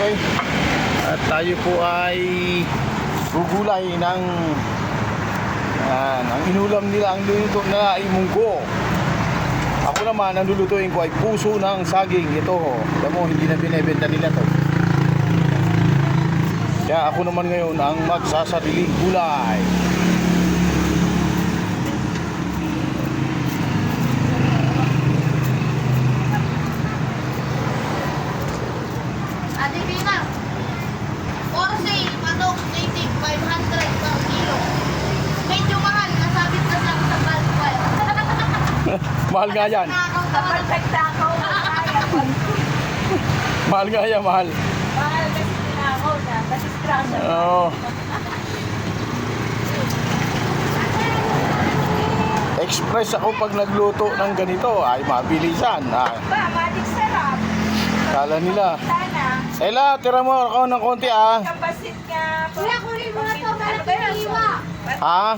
Okay. At tayo po ay gugulay ng ang inulam nila, ang luto na ay munggo. Ako naman, ang lulutuin ko ay puso ng saging. Ito ho, alam mo, hindi na binibenta nila to. Kaya ako naman ngayon ang magsasariling gulay. Ate Pina, for sale, manok, native, 500 per kilo. Medyo mahal, nasabit na siya sa bulk wire. Mahal nga yan. Perfect ako. Mahal nga yan, mahal. Mahal kasi tinakaw na, kasi scratcher. Oo. Express ako pag nagluto ng ganito. Ay, mabilisan. Ba, magic sarap. Kala nila. Sana. Ela, tira mo ako ng konti ah. Kapasit nga. Kuya, kunin mo na ito, para pinaiwa. Ha?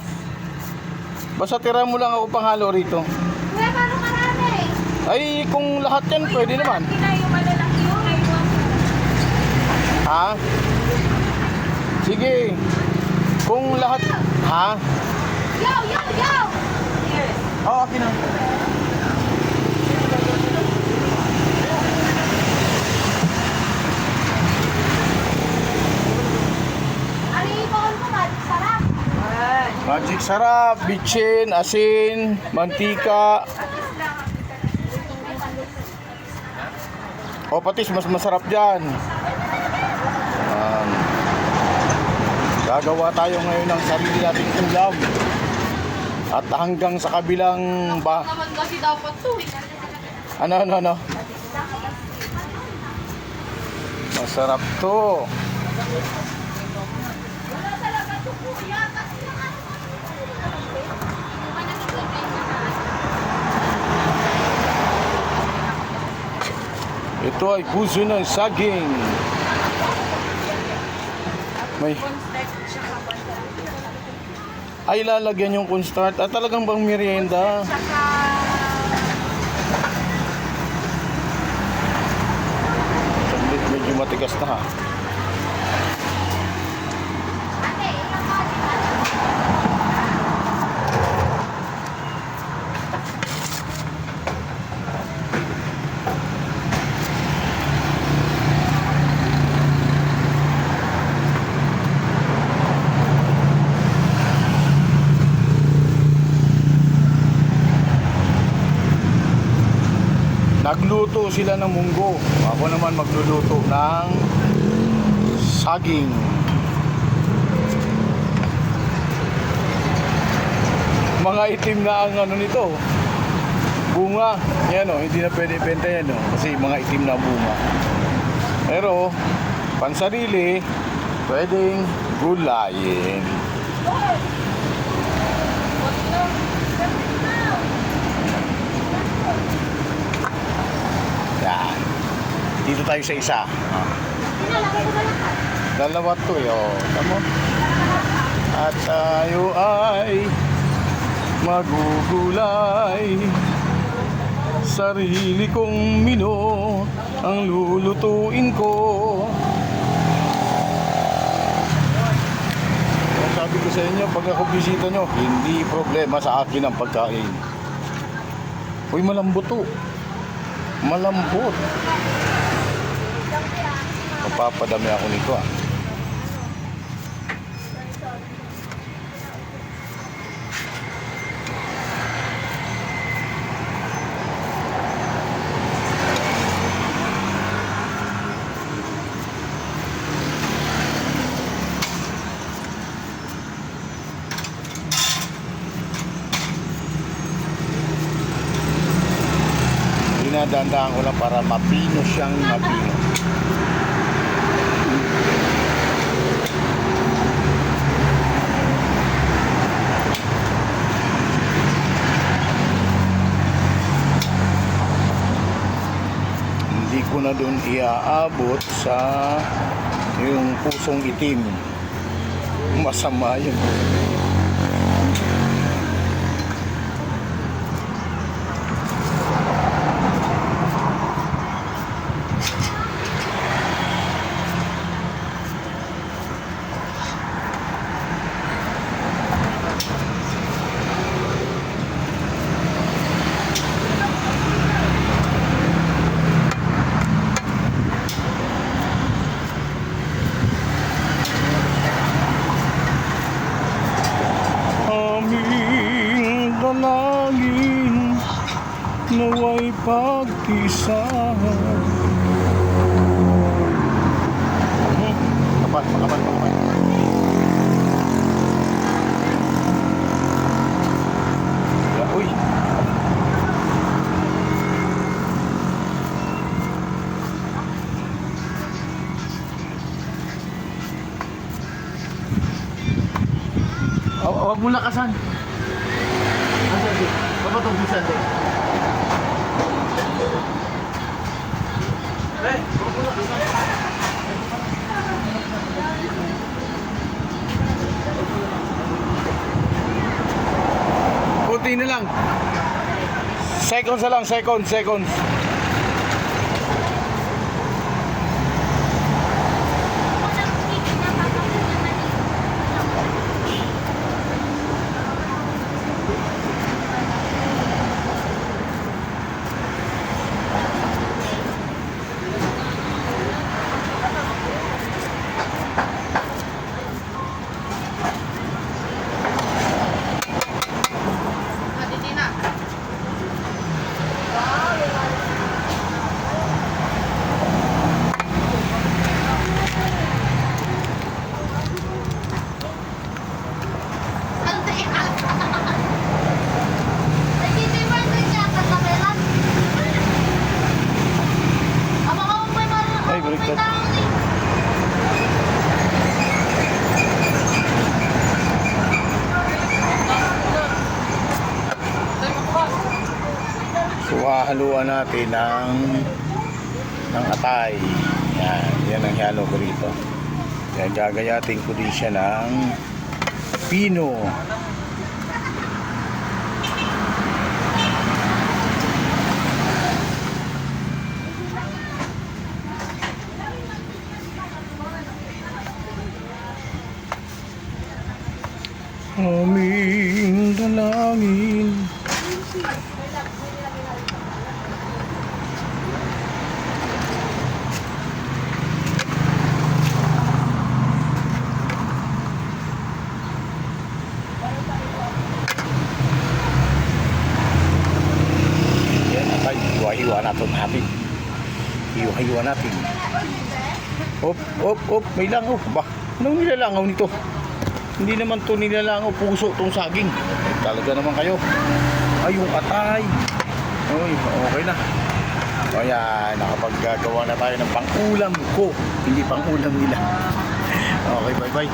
Basta tira mo lang ako panghalo rito. Kuya, paano marami? Ay, kung lahat yan, pwede naman. Yung malalaki yung ngayon. Ha? Sige. Kung lahat... Ha? Yo, yo, yo! Yes. Oo, okay na. Ano yung ipon mo, magic sarap? Magic sarap, bitchin, asin, mantika. O patis, mas masarap dyan. Gagawa tayo ngayon ng sarili nating ulam. At hanggang sa kabilang Naman kasi dapat to eh. Ano? Masarap to. Wala talaga to kuya. Kasi yung ano Ito ay puso ng saging. May ay lalagyan yung cornstarch at talagang bang merienda. Medyo matigas na ha. Nagluto sila ng munggo. Ako naman magluluto ng saging. Mga itim na ang ano nito. Bunga. Yan o, hindi na pwede ibenta yan o. Kasi mga itim na bunga. Pero, pansarili, pwedeng gulayin. Yan. Dito tayo sa isa. Pinalagay ko ba lahat? Dalawa to eh. Oh. Tamo? At tayo ay magugulay. Sarili kong mino ang lulutuin ko. Kaya sabi ko sa inyo, pag ako bisita nyo, hindi problema sa akin ang pagkain. Uy, malambot to. Malambot. Mapapadami ako nito ah. Dinadandaan ko lang para mapino siyang mapino. Hindi ko na doon iaabot sa yung pusong itim. Masama yun. pagtisahan. Kapan, kapan, kapan. Uy. Huwag mo lakasan. Kapatong bisan din. Huwag mo lakasan. Kunti na lang. Seconds na lang, seconds. Ay, baliktad. So, hahaluan natin ng atay. Yan ang halo ko rito. Yan, gagayatin ko din siya ng pino. Aming dalangin. Yan, atay. Hiwa-hiwa natin. Hiwa-hiwa natin. Op. May langaw. Ba, anong nilalangaw nito? Hindi naman to nilalangaw puso tong saging. Talaga naman kayo. Ay, yung atay. Uy, okay na. O yan, nakapaggagawa na tayo ng pang-ulam ko. Hindi pang-ulam nila. Okay, bye-bye.